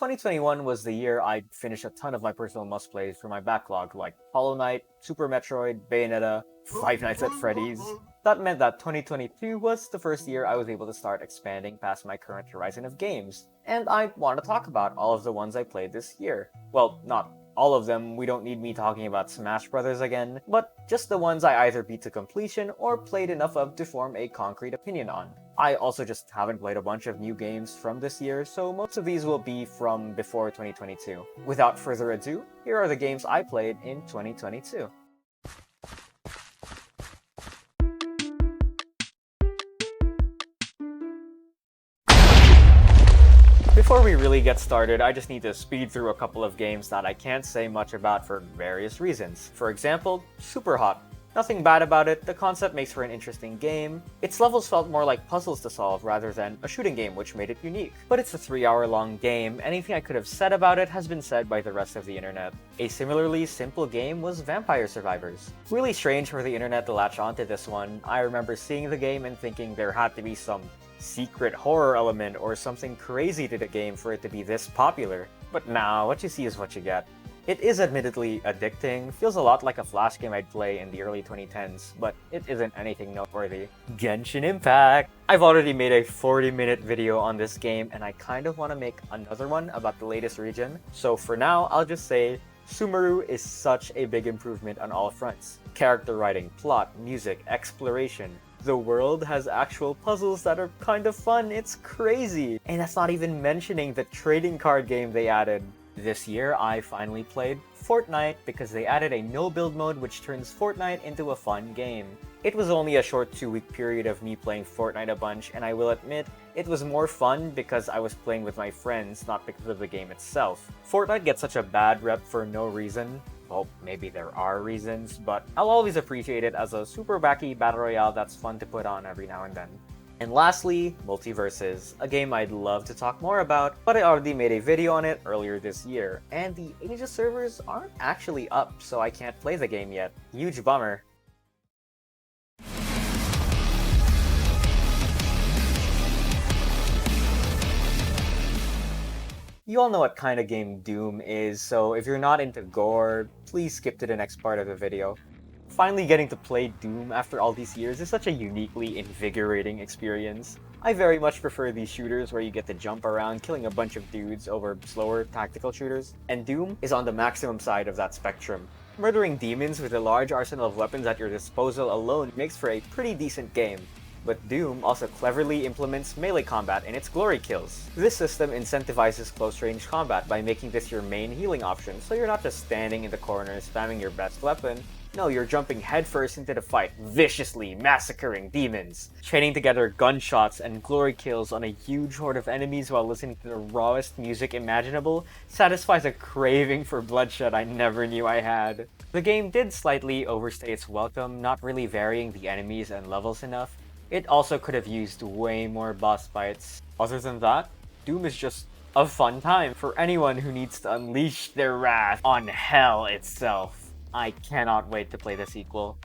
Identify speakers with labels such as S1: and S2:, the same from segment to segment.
S1: 2021 was the year I finished a ton of my personal must-plays for my backlog, like Hollow Knight, Super Metroid, Bayonetta, Five Nights at Freddy's. That meant that 2022 was the first year I was able to start expanding past my current horizon of games, and I want to talk about all of the ones I played this year. Well, not all of them, we don't need me talking about Smash Brothers again, but just the ones I either beat to completion or played enough of to form a concrete opinion on. I also just haven't played a bunch of new games from this year, so most of these will be from before 2022. Without further ado, here are the games I played in 2022. Before we really get started, I just need to speed through a couple of games that I can't say much about for various reasons. For example, Super Hot. Nothing bad about it, the concept makes for an interesting game. Its levels felt more like puzzles to solve rather than a shooting game, which made it unique. But it's a 3-hour-long game. Anything I could have said about it has been said by the rest of the internet. A similarly simple game was Vampire Survivors. Really strange for the internet to latch onto this one. I remember seeing the game and thinking there had to be some secret horror element or something crazy to the game for it to be this popular. But nah, what you see is what you get. It is admittedly addicting, feels a lot like a Flash game I'd play in the early 2010s, but it isn't anything noteworthy. Genshin Impact! I've already made a 40-minute video on this game, and I kind of want to make another one about the latest region, so for now, I'll just say Sumeru is such a big improvement on all fronts. Character writing, plot, music, exploration. The world has actual puzzles that are kind of fun, it's crazy! And that's not even mentioning the trading card game they added. This year, I finally played Fortnite because they added a no-build mode which turns Fortnite into a fun game. It was only a short 2-week period of me playing Fortnite a bunch, and I will admit, it was more fun because I was playing with my friends, not because of the game itself. Fortnite gets such a bad rep for no reason. Well, maybe there are reasons, but I'll always appreciate it as a super wacky battle royale that's fun to put on every now and then. And lastly, Multiverses, a game I'd love to talk more about, but I already made a video on it earlier this year, and the Asia servers aren't actually up, so I can't play the game yet. Huge bummer. You all know what kind of game Doom is, so if you're not into gore, please skip to the next part of the video. Finally getting to play Doom after all these years is such a uniquely invigorating experience. I very much prefer these shooters where you get to jump around killing a bunch of dudes over slower tactical shooters, and Doom is on the maximum side of that spectrum. Murdering demons with a large arsenal of weapons at your disposal alone makes for a pretty decent game. But Doom also cleverly implements melee combat in its glory kills. This system incentivizes close-range combat by making this your main healing option, so you're not just standing in the corner spamming your best weapon. No, you're jumping headfirst into the fight, viciously massacring demons, chaining together gunshots and glory kills on a huge horde of enemies while listening to the rawest music imaginable satisfies a craving for bloodshed I never knew I had. The game did slightly overstay its welcome, not really varying the enemies and levels enough. It also could have used way more boss fights. Other than that, Doom is just a fun time for anyone who needs to unleash their wrath on hell itself. I cannot wait to play the sequel.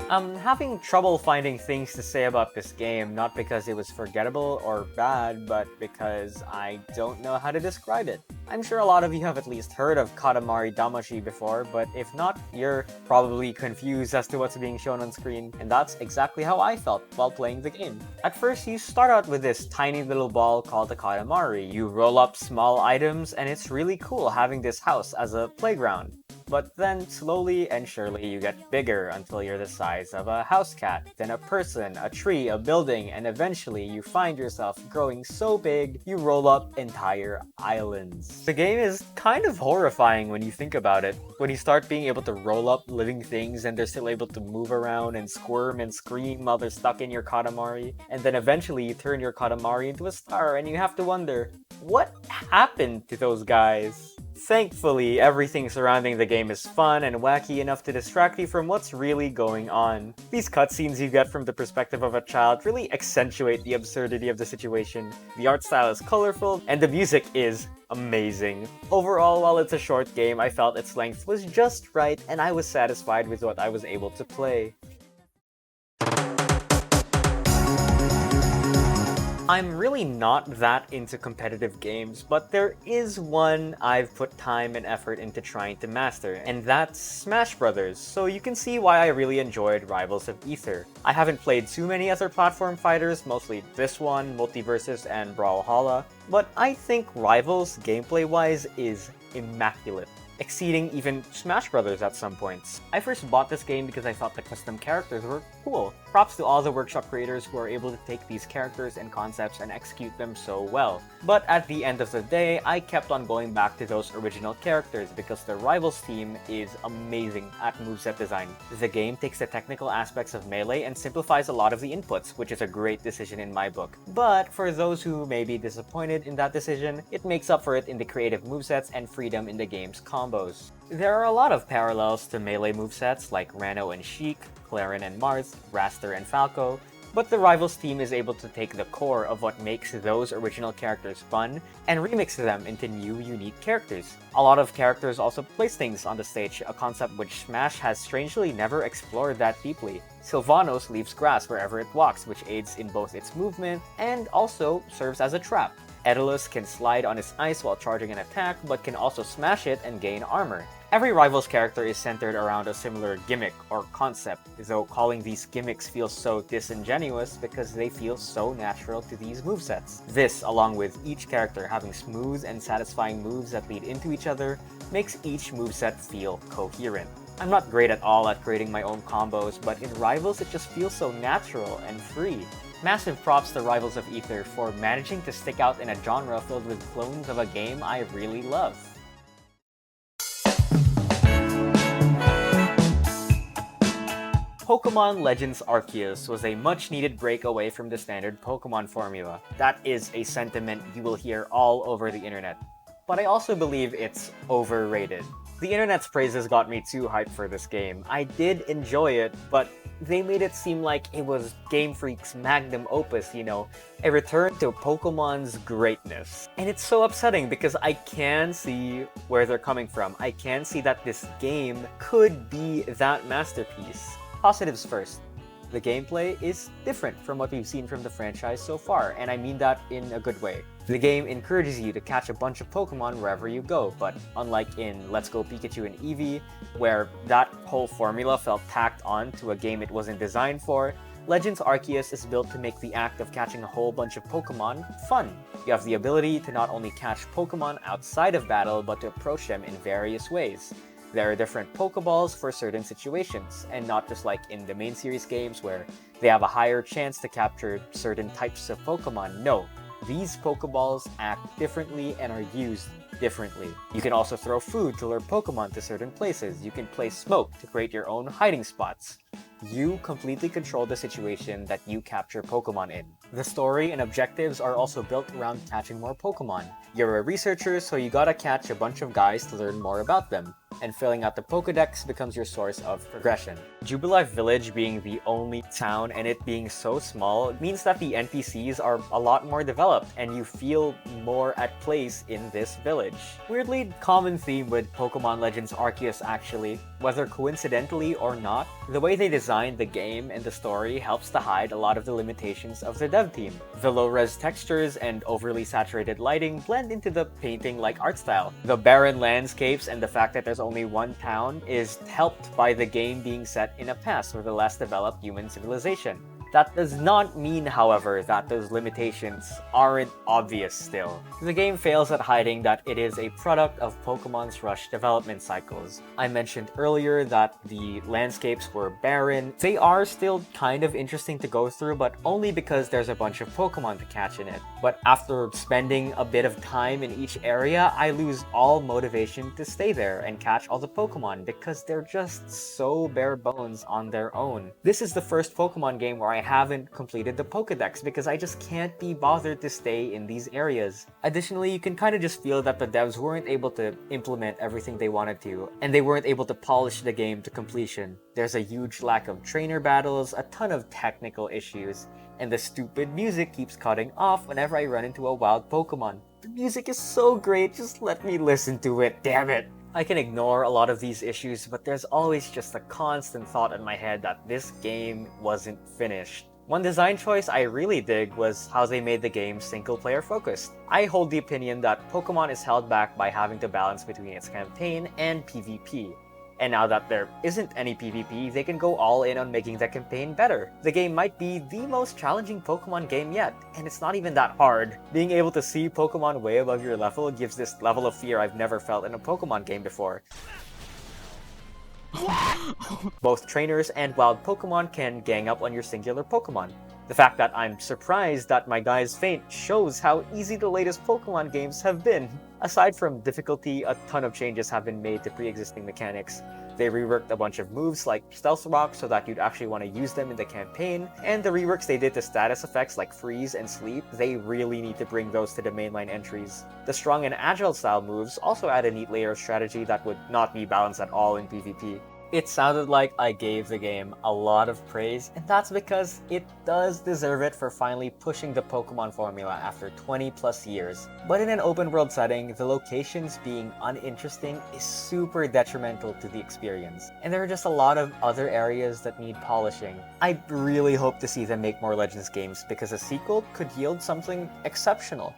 S1: I'm having trouble finding things to say about this game, not because it was forgettable or bad, but because I don't know how to describe it. I'm sure a lot of you have at least heard of Katamari Damacy before, but if not, you're probably confused as to what's being shown on screen, and that's exactly how I felt while playing the game. At first, you start out with this tiny little ball called a Katamari. You roll up small items, and it's really cool having this house as a playground. But then, slowly and surely, you get bigger until you're the size of a house cat, then a person, a tree, a building, and eventually you find yourself growing so big, you roll up entire islands. The game is kind of horrifying when you think about it. When you start being able to roll up living things and they're still able to move around and squirm and scream while they're stuck in your Katamari, and then eventually you turn your Katamari into a star and you have to wonder, what happened to those guys? Thankfully, everything surrounding the game is fun and wacky enough to distract you from what's really going on. These cutscenes you get from the perspective of a child really accentuate the absurdity of the situation. The art style is colorful, and the music is amazing. Overall, while it's a short game, I felt its length was just right, and I was satisfied with what I was able to play. I'm really not that into competitive games, but there is one I've put time and effort into trying to master, and that's Smash Brothers, so you can see why I really enjoyed Rivals of Aether. I haven't played too many other platform fighters, mostly this one, Multiversus, and Brawlhalla, but I think Rivals, gameplay-wise, is immaculate, exceeding even Smash Brothers at some points. I first bought this game because I thought the custom characters were cool. Props to all the workshop creators who are able to take these characters and concepts and execute them so well. But at the end of the day, I kept on going back to those original characters because the Rivals team is amazing at moveset design. The game takes the technical aspects of Melee and simplifies a lot of the inputs, which is a great decision in my book. But for those who may be disappointed in that decision, it makes up for it in the creative movesets and freedom in the game's combos. There are a lot of parallels to Melee movesets like Rano and Sheik, Clarin and Marth, Raster and Falco, but the Rivals team is able to take the core of what makes those original characters fun and remix them into new, unique characters. A lot of characters also place things on the stage, a concept which Smash has strangely never explored that deeply. Sylvanos leaves grass wherever it walks, which aids in both its movement and also serves as a trap. Daedalus can slide on his ice while charging an attack, but can also smash it and gain armor. Every Rivals character is centered around a similar gimmick or concept, though calling these gimmicks feels so disingenuous because they feel so natural to these movesets. This, along with each character having smooth and satisfying moves that lead into each other, makes each moveset feel coherent. I'm not great at all at creating my own combos, but in Rivals it just feels so natural and free. Massive props to Rivals of Aether for managing to stick out in a genre filled with clones of a game I really love. Pokemon Legends Arceus was a much-needed break away from the standard Pokemon formula. That is a sentiment you will hear all over the internet. But I also believe it's overrated. The internet's praises got me too hyped for this game. I did enjoy it, but they made it seem like it was Game Freak's magnum opus, you know, a return to Pokemon's greatness. And it's so upsetting because I can see where they're coming from. I can see that this game could be that masterpiece. Positives first. The gameplay is different from what we've seen from the franchise so far, and I mean that in a good way. The game encourages you to catch a bunch of Pokemon wherever you go, but unlike in Let's Go Pikachu and Eevee, where that whole formula felt tacked on to a game it wasn't designed for, Legends Arceus is built to make the act of catching a whole bunch of Pokemon fun. You have the ability to not only catch Pokemon outside of battle, but to approach them in various ways. There are different Pokeballs for certain situations, and not just like in the main series games where they have a higher chance to capture certain types of Pokemon. No, these Pokeballs act differently and are used differently. You can also throw food to lure Pokemon to certain places. You can place smoke to create your own hiding spots. You completely control the situation that you capture Pokemon in. The story and objectives are also built around catching more Pokemon. You're a researcher, so you gotta catch a bunch of guys to learn more about them, and filling out the Pokedex becomes your source of progression. Jubilife Village being the only town and it being so small means that the NPCs are a lot more developed and you feel more at place in this village. Weirdly common theme with Pokemon Legends Arceus actually. Whether coincidentally or not, the way they designed the game and the story helps to hide a lot of the limitations of the dev team. The low-res textures and overly saturated lighting blend into the painting-like art style. The barren landscapes and the fact that there's only one town is helped by the game being set in a past with a less developed human civilization. That does not mean, however, that those limitations aren't obvious still. The game fails at hiding that it is a product of Pokemon's rushed development cycles. I mentioned earlier that the landscapes were barren. They are still kind of interesting to go through, but only because there's a bunch of Pokemon to catch in it. But after spending a bit of time in each area, I lose all motivation to stay there and catch all the Pokemon because they're just so bare bones on their own. This is the first Pokemon game where I haven't completed the Pokedex because I just can't be bothered to stay in these areas. Additionally, you can kind of just feel that the devs weren't able to implement everything they wanted to, and they weren't able to polish the game to completion. There's a huge lack of trainer battles, a ton of technical issues, and the stupid music keeps cutting off whenever I run into a wild Pokemon. The music is so great, just let me listen to it, damn it! I can ignore a lot of these issues, but there's always just a constant thought in my head that this game wasn't finished. One design choice I really dig was how they made the game single-player focused. I hold the opinion that Pokemon is held back by having to balance between its campaign and PvP. And now that there isn't any PvP, they can go all in on making the campaign better. The game might be the most challenging Pokemon game yet, and it's not even that hard. Being able to see Pokemon way above your level gives this level of fear I've never felt in a Pokemon game before. Both trainers and wild Pokemon can gang up on your singular Pokemon. The fact that I'm surprised that my guys faint shows how easy the latest Pokemon games have been. Aside from difficulty, a ton of changes have been made to pre-existing mechanics. They reworked a bunch of moves like Stealth Rock so that you'd actually want to use them in the campaign, and the reworks they did to status effects like Freeze and Sleep, they really need to bring those to the mainline entries. The Strong and Agile style moves also add a neat layer of strategy that would not be balanced at all in PvP. It sounded like I gave the game a lot of praise, and that's because it does deserve it for finally pushing the Pokemon formula after 20 plus years. But in an open world setting, the locations being uninteresting is super detrimental to the experience, and there are just a lot of other areas that need polishing. I really hope to see them make more Legends games because a sequel could yield something exceptional.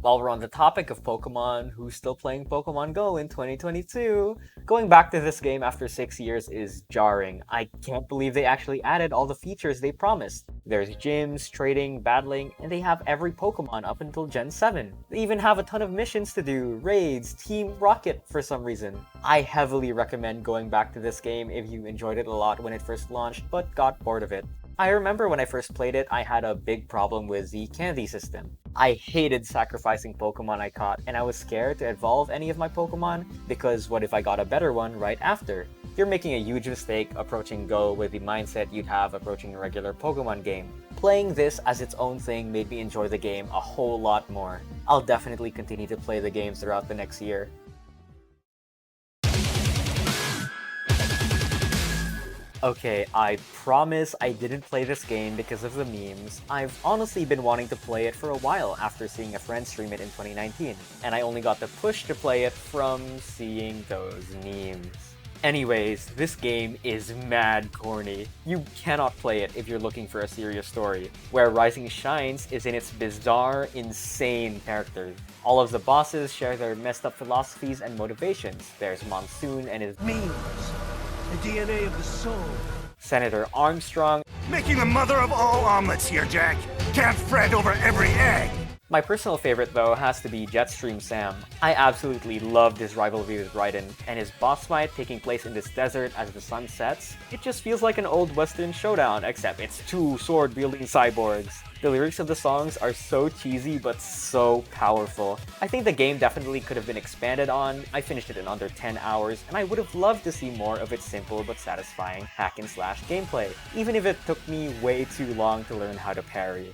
S1: While we're on the topic of Pokemon, who's still playing Pokemon Go in 2022? Going back to this game after 6 years is jarring. I can't believe they actually added all the features they promised. There's gyms, trading, battling, and they have every Pokemon up until Gen 7. They even have a ton of missions to do, raids, Team Rocket for some reason. I heavily recommend going back to this game if you enjoyed it a lot when it first launched but got bored of it. I remember when I first played it, I had a big problem with the candy system. I hated sacrificing Pokemon I caught, and I was scared to evolve any of my Pokemon, because what if I got a better one right after? You're making a huge mistake approaching Go with the mindset you'd have approaching a regular Pokemon game. Playing this as its own thing made me enjoy the game a whole lot more. I'll definitely continue to play the games throughout the next year. Okay, I promise I didn't play this game because of the memes. I've honestly been wanting to play it for a while after seeing a friend stream it in 2019, and I only got the push to play it from seeing those memes. Anyways, this game is mad corny. You cannot play it if you're looking for a serious story. Where Rising shines is in its bizarre, insane characters. All of the bosses share their messed up philosophies and motivations. There's Monsoon and his
S2: memes. The DNA of the soul.
S1: Senator Armstrong.
S3: Making the mother of all omelets here, Jack. Can't fret over every egg.
S1: My personal favorite, though, has to be Jetstream Sam. I absolutely loved his rivalry with Raiden, and his boss fight taking place in this desert as the sun sets. It just feels like an old western showdown, except it's two sword-wielding cyborgs. The lyrics of the songs are so cheesy but so powerful. I think the game definitely could have been expanded on. I finished it in under 10 hours, and I would have loved to see more of its simple but satisfying hack-and-slash gameplay, even if it took me way too long to learn how to parry.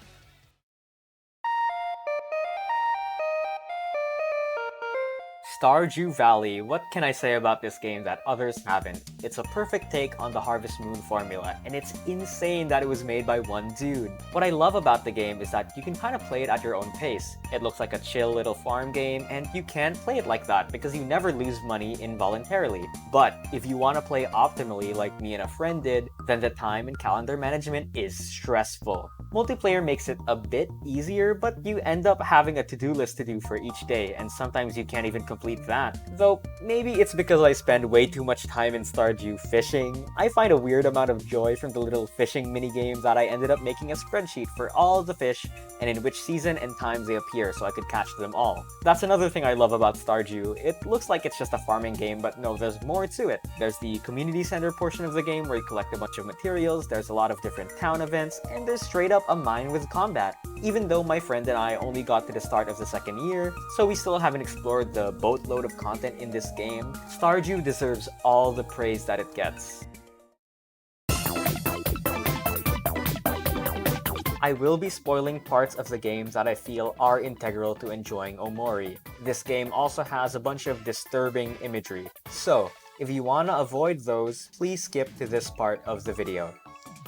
S1: Stardew Valley, what can I say about this game that others haven't? It's a perfect take on the Harvest Moon formula, and it's insane that it was made by one dude. What I love about the game is that you can kind of play it at your own pace. It looks like a chill little farm game, and you can't play it like that because you never lose money involuntarily. But if you want to play optimally like me and a friend did, then the time and calendar management is stressful. Multiplayer makes it a bit easier, but you end up having a to-do list to do for each day, and sometimes you can't even complete that. Though, maybe it's because I spend way too much time in Stardew fishing. I find a weird amount of joy from the little fishing minigames that I ended up making a spreadsheet for all the fish and in which season and times they appear so I could catch them all. That's another thing I love about Stardew. It looks like it's just a farming game, but no, there's more to it. There's the community center portion of the game where you collect a bunch of materials, there's a lot of different town events, and there's straight up a mine with combat. Even though my friend and I only got to the start of the second year, so we still haven't explored the boatload of content in this game, Stardew deserves all the praise that it gets. I will be spoiling parts of the games that I feel are integral to enjoying Omori. This game also has a bunch of disturbing imagery, so if you want to avoid those, please skip to this part of the video.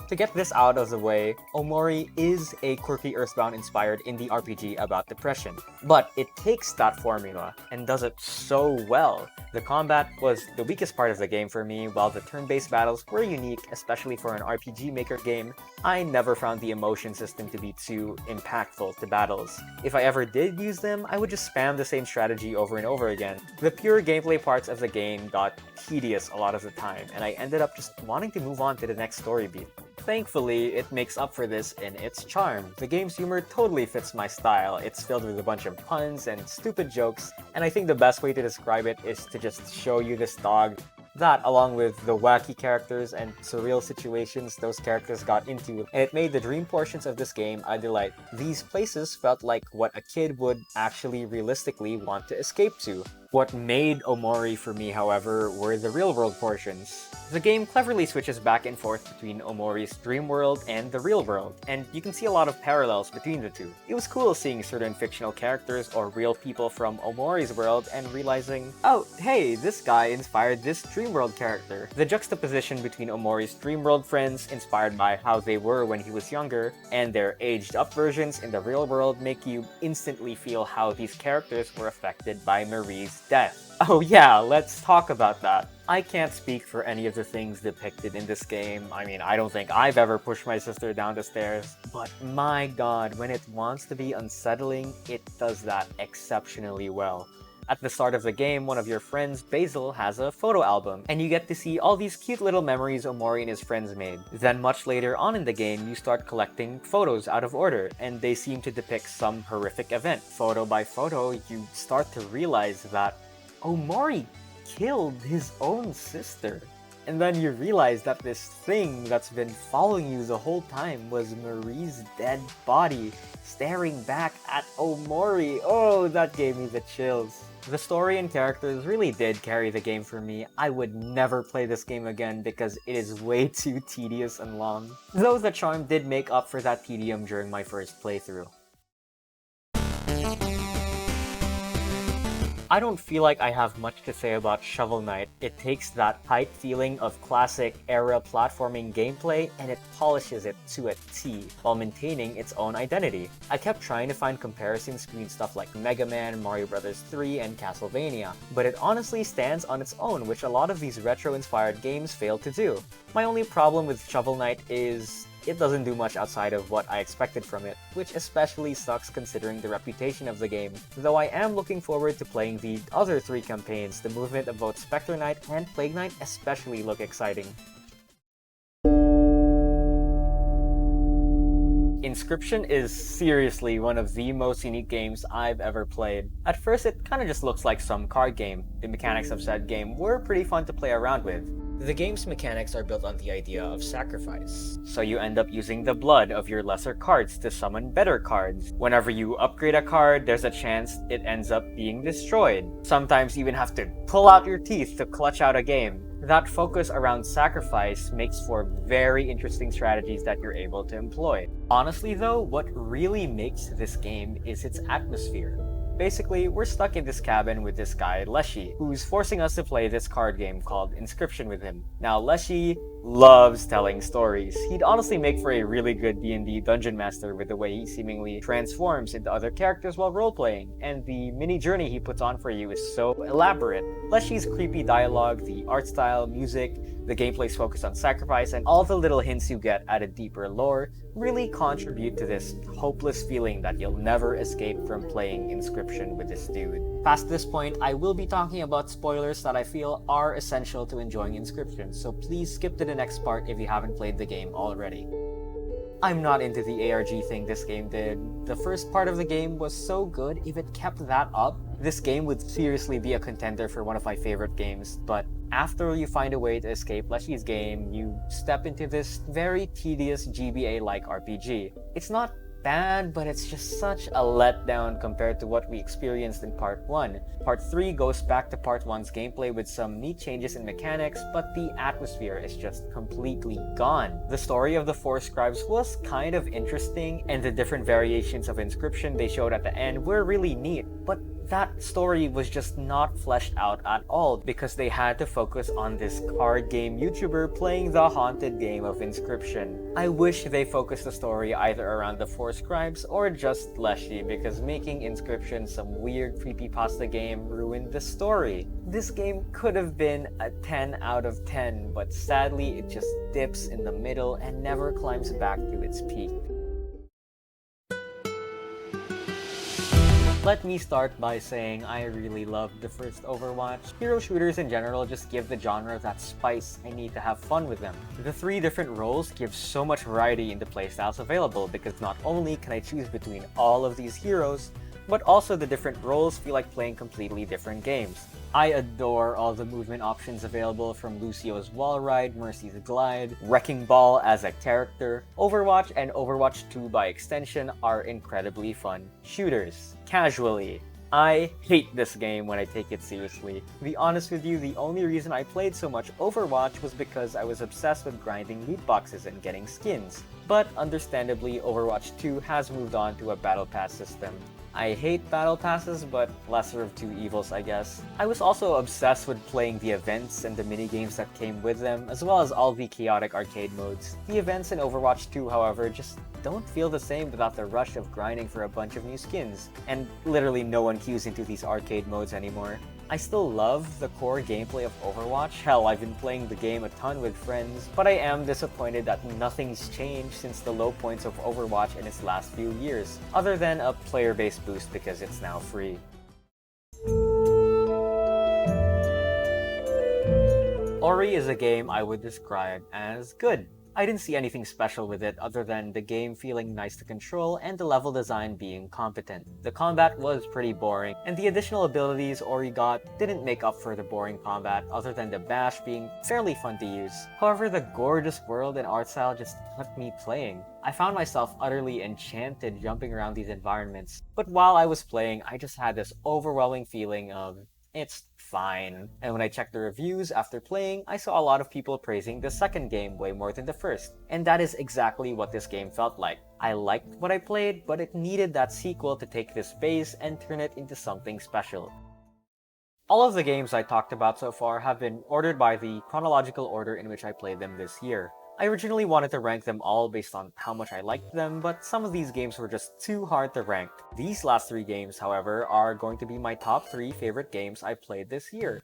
S1: To get this out of the way, Omori is a quirky Earthbound-inspired indie RPG about depression, but it takes that formula and does it so well. The combat was the weakest part of the game for me, while the turn-based battles were unique, especially for an RPG Maker game. I never found the emotion system to be too impactful to battles. If I ever did use them, I would just spam the same strategy over and over again. The pure gameplay parts of the game got tedious a lot of the time, and I ended up just wanting to move on to the next story beat. Thankfully, it makes up for this in its charm. The game's humor totally fits my style. It's filled with a bunch of puns and stupid jokes, and I think the best way to describe it is to just show you this dog. That, along with the wacky characters and surreal situations those characters got into, and it made the dream portions of this game a delight. These places felt like what a kid would actually realistically want to escape to. What made Omori for me, however, were the real-world portions. The game cleverly switches back and forth between Omori's dream world and the real world, and you can see a lot of parallels between the two. It was cool seeing certain fictional characters or real people from Omori's world and realizing, oh, hey, this guy inspired this dream world character. The juxtaposition between Omori's dream world friends, inspired by how they were when he was younger, and their aged-up versions in the real world make you instantly feel how these characters were affected by Marie's death. Oh yeah, let's talk about that. I can't speak for any of the things depicted in this game. I mean, I don't think I've ever pushed my sister down the stairs. But my god, when it wants to be unsettling, it does that exceptionally well. At the start of the game, one of your friends, Basil, has a photo album, and you get to see all these cute little memories Omori and his friends made. Then much later on in the game, you start collecting photos out of order, and they seem to depict some horrific event. Photo by photo, you start to realize that Omori killed his own sister. And then you realize that this thing that's been following you the whole time was Marie's dead body, staring back at Omori. Oh, that gave me the chills. The story and characters really did carry the game for me. I would never play this game again because it is way too tedious and long. Though the charm did make up for that tedium during my first playthrough. I don't feel like I have much to say about Shovel Knight. It takes that tight feeling of classic era platforming gameplay and it polishes it to a T while maintaining its own identity. I kept trying to find comparisons between stuff like Mega Man, Mario Bros. 3, and Castlevania, but it honestly stands on its own, which a lot of these retro-inspired games fail to do. My only problem with Shovel Knight is it doesn't do much outside of what I expected from it, which especially sucks considering the reputation of the game, though I am looking forward to playing the other 3 campaigns. The movement of both Spectre Knight and Plague Knight especially look exciting. Inscryption is seriously one of the most unique games I've ever played. At first, it kinda just looks like some card game. The mechanics of said game were pretty fun to play around with. The game's mechanics are built on the idea of sacrifice, so you end up using the blood of your lesser cards to summon better cards. Whenever you upgrade a card, there's a chance it ends up being destroyed. Sometimes you even have to pull out your teeth to clutch out a game. That focus around sacrifice makes for very interesting strategies that you're able to employ. Honestly though, what really makes this game is its atmosphere. Basically, we're stuck in this cabin with this guy, Leshy, who's forcing us to play this card game called Inscryption with him. Now, Leshy loves telling stories. He'd honestly make for a really good D&D dungeon master with the way he seemingly transforms into other characters while role-playing, and the mini journey he puts on for you is so elaborate. Leshy's creepy dialogue, the art style, music, the gameplay's focus on sacrifice, and all the little hints you get at a deeper lore really contribute to this hopeless feeling that you'll never escape from playing Inscryption with this dude. Past this point, I will be talking about spoilers that I feel are essential to enjoying Inscryption, so please skip to the next part if you haven't played the game already. I'm not into the ARG thing this game did. The first part of the game was so good, if it kept that up, this game would seriously be a contender for one of my favorite games, but after you find a way to escape Leshy's game, you step into this very tedious GBA-like RPG. It's not bad, but it's just such a letdown compared to what we experienced in Part 1. Part 3 goes back to Part 1's gameplay with some neat changes in mechanics, but the atmosphere is just completely gone. The story of the 4 scribes was kind of interesting, and the different variations of Inscryption they showed at the end were really neat, but that story was just not fleshed out at all because they had to focus on this card game YouTuber playing the haunted game of Inscryption. I wish they focused the story either around the 4 scribes or just Leshy, because making Inscryption some weird creepypasta game ruined the story. This game could have been a 10 out of 10, but sadly it just dips in the middle and never climbs back to its peak. Let me start by saying I really loved the first Overwatch. Hero shooters in general just give the genre that spice I need to have fun with them. The 3 different roles give so much variety in the playstyles available, because not only can I choose between all of these heroes, but also the different roles feel like playing completely different games. I adore all the movement options available, from Lucio's wall ride, Mercy's glide, Wrecking Ball as a character. Overwatch and Overwatch 2 by extension are incredibly fun shooters. Casually, I hate this game when I take it seriously. To be honest with you, the only reason I played so much Overwatch was because I was obsessed with grinding loot boxes and getting skins. But understandably, Overwatch 2 has moved on to a battle pass system. I hate battle passes, but lesser of two evils, I guess. I was also obsessed with playing the events and the minigames that came with them, as well as all the chaotic arcade modes. The events in Overwatch 2, however, just don't feel the same without the rush of grinding for a bunch of new skins, and literally no one queues into these arcade modes anymore. I still love the core gameplay of Overwatch. Hell, I've been playing the game a ton with friends, but I am disappointed that nothing's changed since the low points of Overwatch in its last few years, other than a player-based boost because it's now free. Ori is a game I would describe as good. I didn't see anything special with it other than the game feeling nice to control and the level design being competent. The combat was pretty boring, and the additional abilities Ori got didn't make up for the boring combat other than the bash being fairly fun to use. However, the gorgeous world and art style just kept me playing. I found myself utterly enchanted jumping around these environments, but while I was playing, I just had this overwhelming feeling of, it's fine. And when I checked the reviews after playing, I saw a lot of people praising the second game way more than the first. And that is exactly what this game felt like. I liked what I played, but it needed that sequel to take this base and turn it into something special. All of the games I talked about so far have been ordered by the chronological order in which I played them this year. I originally wanted to rank them all based on how much I liked them, but some of these games were just too hard to rank. These last 3 games, however, are going to be my top 3 favorite games I played this year.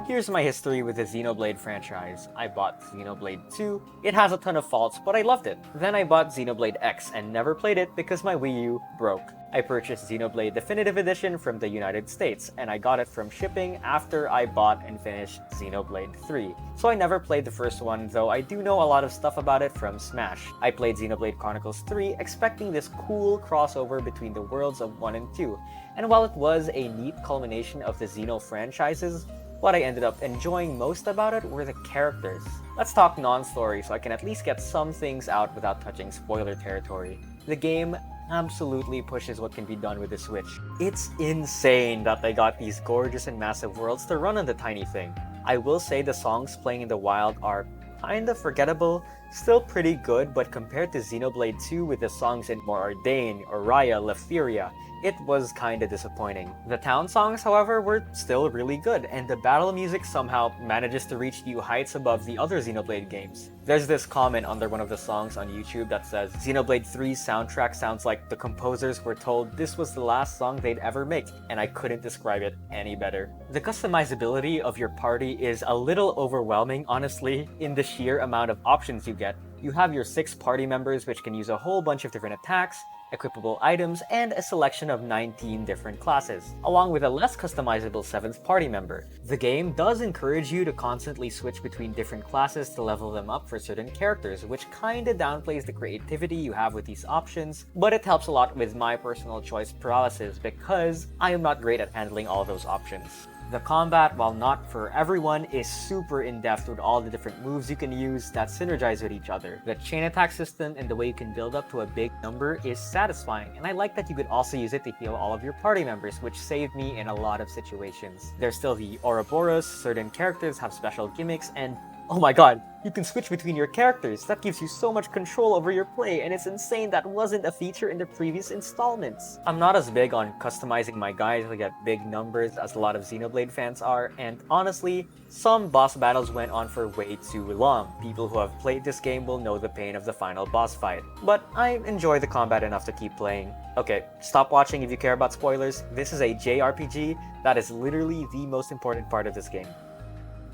S1: Here's my history with the Xenoblade franchise. I bought Xenoblade 2. It has a ton of faults, but I loved it. Then I bought Xenoblade X and never played it because my Wii U broke. I purchased Xenoblade Definitive Edition from the United States, and I got it from shipping after I bought and finished Xenoblade 3. So I never played the first one, though I do know a lot of stuff about it from Smash. I played Xenoblade Chronicles 3 expecting this cool crossover between the worlds of 1 and 2, and while it was a neat culmination of the Xeno franchises, what I ended up enjoying most about it were the characters. Let's talk non-story so I can at least get some things out without touching spoiler territory. The game absolutely pushes what can be done with the Switch. It's insane that they got these gorgeous and massive worlds to run on the tiny thing. I will say the songs playing in the wild are kinda forgettable, still pretty good, but compared to Xenoblade 2 with the songs in Morardain, Oriya, Letheria, it was kinda disappointing. The town songs, however, were still really good, and the battle music somehow manages to reach new heights above the other Xenoblade games. There's this comment under one of the songs on YouTube that says, Xenoblade 3's soundtrack sounds like the composers were told this was the last song they'd ever make, and I couldn't describe it any better. The customizability of your party is a little overwhelming, honestly, in the sheer amount of options you get. You have your 6 party members, which can use a whole bunch of different attacks, equipable items, and a selection of 19 different classes, along with a less customizable 7th party member. The game does encourage you to constantly switch between different classes to level them up for certain characters, which kinda downplays the creativity you have with these options, but it helps a lot with my personal choice paralysis because I am not great at handling all those options. The combat, while not for everyone, is super in-depth with all the different moves you can use that synergize with each other. The chain attack system and the way you can build up to a big number is satisfying, and I like that you could also use it to heal all of your party members, which saved me in a lot of situations. There's still the Ouroboros, certain characters have special gimmicks, and Oh my god, you can switch between your characters. That gives you so much control over your play, and it's insane that wasn't a feature in the previous installments. I'm not as big on customizing my guys to get big numbers as a lot of Xenoblade fans are, and honestly, some boss battles went on for way too long. People who have played this game will know the pain of the final boss fight. But I enjoy the combat enough to keep playing. Okay, stop watching if you care about spoilers. This is a JRPG that is literally the most important part of this game.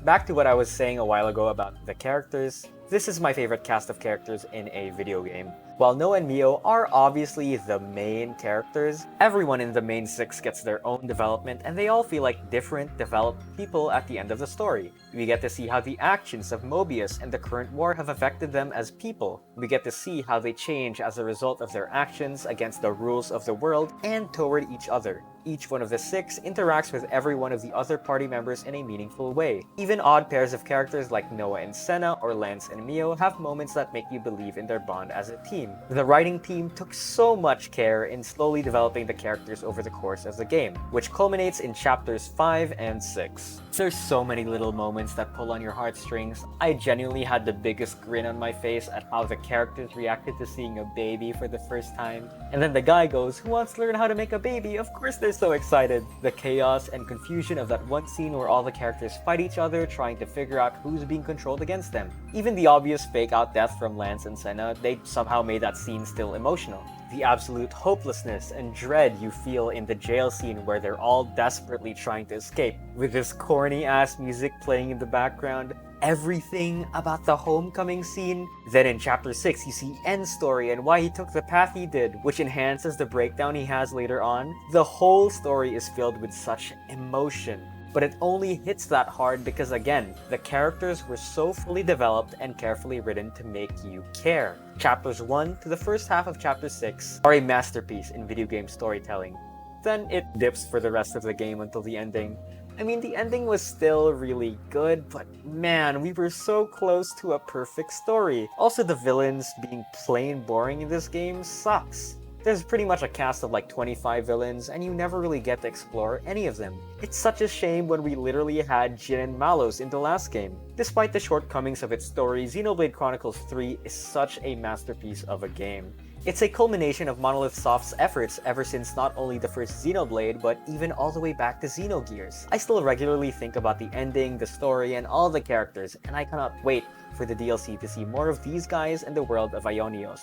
S1: Back to what I was saying a while ago about the characters, this is my favorite cast of characters in a video game. While Noa and Mio are obviously the main characters, everyone in the main 6 gets their own development and they all feel like different, developed people at the end of the story. We get to see how the actions of Mobius and the current war have affected them as people. We get to see how they change as a result of their actions against the rules of the world and toward each other. Each one of the 6 interacts with every one of the other party members in a meaningful way. Even odd pairs of characters like Noa and Senna or Lance and Mio have moments that make you believe in their bond as a team. The writing team took so much care in slowly developing the characters over the course of the game, which culminates in chapters 5 and 6. There's so many little moments that pull on your heartstrings. I genuinely had the biggest grin on my face at how the characters reacted to seeing a baby for the first time. And then the guy goes, "Who wants to learn how to make a baby?" Of course they're so excited. The chaos and confusion of that one scene where all the characters fight each other trying to figure out who's being controlled against them. Even the obvious fake out death from Lance and Senna, they somehow made that scene still emotional. The absolute hopelessness and dread you feel in the jail scene where they're all desperately trying to escape, with this corny ass music playing in the background. Everything about the homecoming scene. Then in chapter 6 you see N's story and why he took the path he did, which enhances the breakdown he has later on. The whole story is filled with such emotion. But it only hits that hard because, again, the characters were so fully developed and carefully written to make you care. Chapters 1 to the first half of chapter 6 are a masterpiece in video game storytelling. Then it dips for the rest of the game until the ending. I mean, the ending was still really good, but man, we were so close to a perfect story. Also, the villains being plain boring in this game sucks. There's pretty much a cast of like 25 villains, and you never really get to explore any of them. It's such a shame when we literally had Jin and Malos in the last game. Despite the shortcomings of its story, Xenoblade Chronicles 3 is such a masterpiece of a game. It's a culmination of Monolith Soft's efforts ever since not only the first Xenoblade, but even all the way back to Xenogears. I still regularly think about the ending, the story, and all the characters, and I cannot wait for the DLC to see more of these guys in the world of Ionios.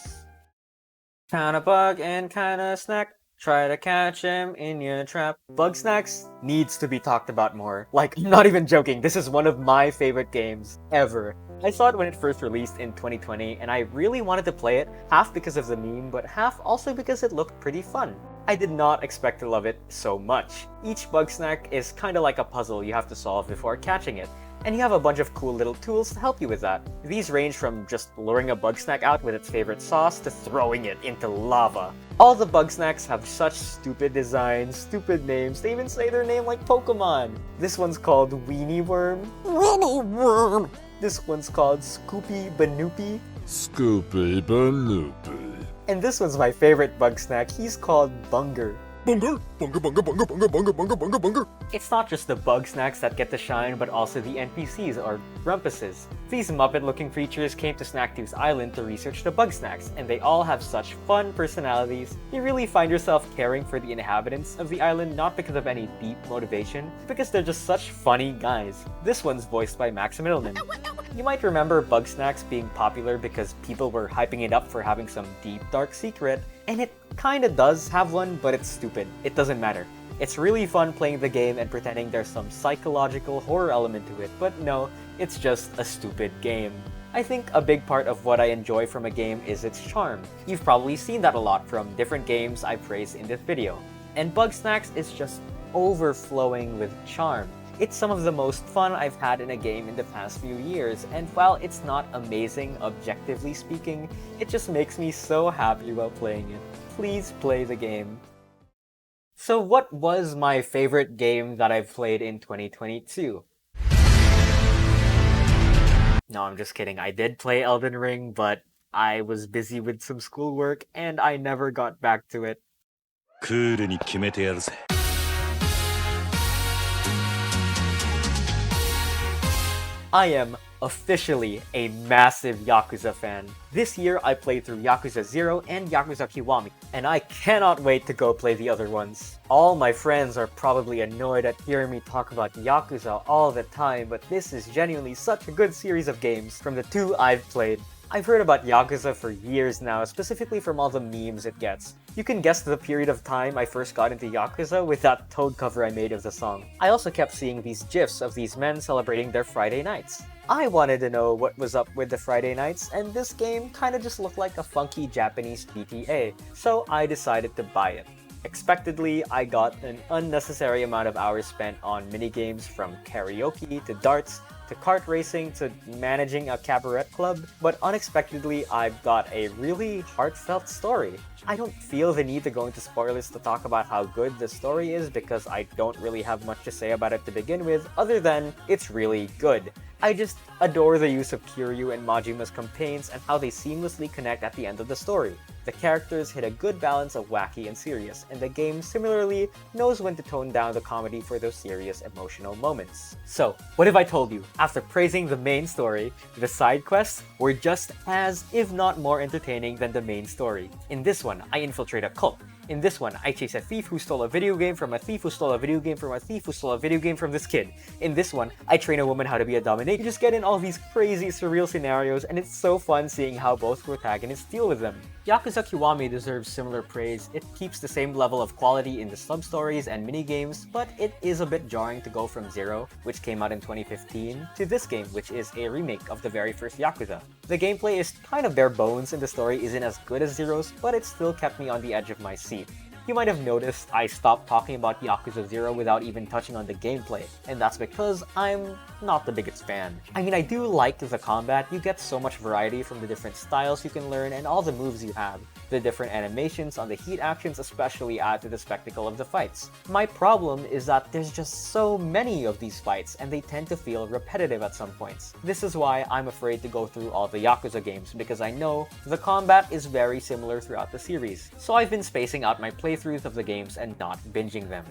S1: Kinda bug and kinda snack. Try to catch him in your trap. Bugsnax needs to be talked about more. Like, I'm not even joking, this is one of my favorite games ever. I saw it when it first released in 2020, and I really wanted to play it, half because of the meme, but half also because it looked pretty fun. I did not expect to love it so much. Each Bugsnax is kinda like a puzzle you have to solve before catching it. And you have a bunch of cool little tools to help you with that. These range from just luring a Bugsnax out with its favorite sauce to throwing it into lava. All the Bugsnax have such stupid designs, stupid names, they even say their name like Pokemon. This one's called Weenie Worm. Weenie Worm! This one's called Scoopy Banoopy.
S4: Scoopy Banoopy.
S1: And this one's my favorite Bugsnax, he's called Bunger.
S4: Bunger, bunger, bunger, bunger, bunger, bunger, bunger, bunger, bunger.
S1: It's not just the Bugsnax that get to shine, but also the NPCs, or Grumpuses. These Muppet-looking creatures came to Snacktooth's island to research the Bugsnax, and they all have such fun personalities. You really find yourself caring for the inhabitants of the island, not because of any deep motivation, because they're just such funny guys. This one's voiced by Max Middleman. You might remember Bugsnax being popular because people were hyping it up for having some deep, dark secret, and it kinda does have one, but it's stupid. It doesn't matter. It's really fun playing the game and pretending there's some psychological horror element to it, but no, it's just a stupid game. I think a big part of what I enjoy from a game is its charm. You've probably seen that a lot from different games I praised in this video. And Bugsnax is just overflowing with charm. It's some of the most fun I've had in a game in the past few years, and while it's not amazing objectively speaking, it just makes me so happy while playing it. Please play the game. So what was my favorite game that I've played in 2022? No, I'm just kidding. I did play Elden Ring, but I was busy with some schoolwork and I never got back to it.
S5: クールに決めてやるぜ。
S1: I am officially a massive Yakuza fan. This year I played through Yakuza 0 and Yakuza Kiwami, and I cannot wait to go play the other ones. All my friends are probably annoyed at hearing me talk about Yakuza all the time, but this is genuinely such a good series of games from the two I've played. I've heard about Yakuza for years now, specifically from all the memes it gets. You can guess the period of time I first got into Yakuza with that Toad cover I made of the song. I also kept seeing these gifs of these men celebrating their Friday nights. I wanted to know what was up with the Friday nights, and this game kinda just looked like a funky Japanese GTA, so I decided to buy it. Expectedly, I got an unnecessary amount of hours spent on minigames from karaoke to darts to kart racing to managing a cabaret club, but unexpectedly I got a really heartfelt story. I don't feel the need to go into spoilers to talk about how good the story is because I don't really have much to say about it to begin with, other than it's really good. I just adore the use of Kiryu and Majima's campaigns and how they seamlessly connect at the end of the story. The characters hit a good balance of wacky and serious, and the game similarly knows when to tone down the comedy for those serious emotional moments. So, what have I told you? After praising the main story, the side quests were just as, if not more entertaining than the main story. In this one, I infiltrate a cult. In this one, I chase a thief who stole a video game from a thief who stole a video game from a thief who stole a video game from this kid. In this one, I train a woman how to be a dominatrix. You just get in all these crazy, surreal scenarios, and it's so fun seeing how both protagonists deal with them. Yakuza Kiwami deserves similar praise. It keeps the same level of quality in the sub-stories and minigames, but it is a bit jarring to go from 0, which came out in 2015, to this game, which is a remake of the very first Yakuza. The gameplay is kind of bare bones and the story isn't as good as Zero's, but it still kept me on the edge of my seat. You might have noticed I stopped talking about Yakuza 0 without even touching on the gameplay, and that's because I'm not the biggest fan. I mean, I do like the combat. You get so much variety from the different styles you can learn and all the moves you have. The different animations on the heat actions especially add to the spectacle of the fights. My problem is that there's just so many of these fights and they tend to feel repetitive at some points. This is why I'm afraid to go through all the Yakuza games because I know the combat is very similar throughout the series. So I've been spacing out my playthroughs of the games and not binging them.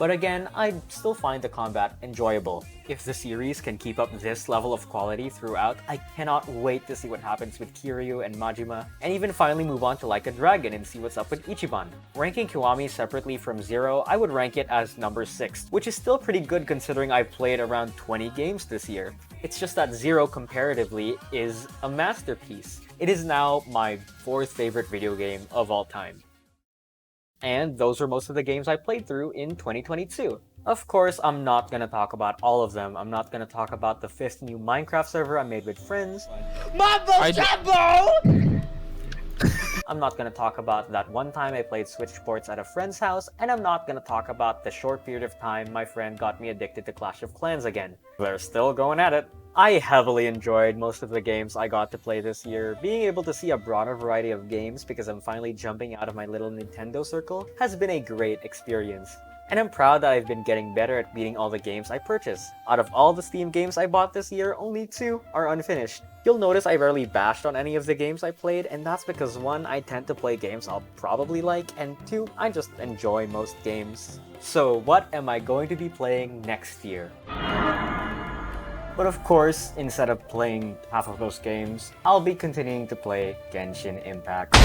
S1: But again, I still find the combat enjoyable. If the series can keep up this level of quality throughout, I cannot wait to see what happens with Kiryu and Majima, and even finally move on to Like a Dragon and see what's up with Ichiban. Ranking Kiwami separately from 0, I would rank it as number 6, which is still pretty good considering I've played around 20 games this year. It's just that 0 comparatively is a masterpiece. It is now my 4th favorite video game of all time. And those were most of the games I played through in 2022. Of course, I'm not gonna talk about all of them. I'm not gonna talk about the 5th new Minecraft server I made with friends. Mambo Jumbo! I'm not gonna talk about that one time I played Switch Sports at a friend's house, and I'm not gonna talk about the short period of time my friend got me addicted to Clash of Clans again. They're still going at it. I heavily enjoyed most of the games I got to play this year. Being able to see a broader variety of games because I'm finally jumping out of my little Nintendo circle has been a great experience. And I'm proud that I've been getting better at beating all the games I purchase. Out of all the Steam games I bought this year, only 2 are unfinished. You'll notice I rarely bashed on any of the games I played, and that's because 1, I tend to play games I'll probably like, and 2, I just enjoy most games. So what am I going to be playing next year? But of course, instead of playing half of those games, I'll be continuing to play Genshin Impact.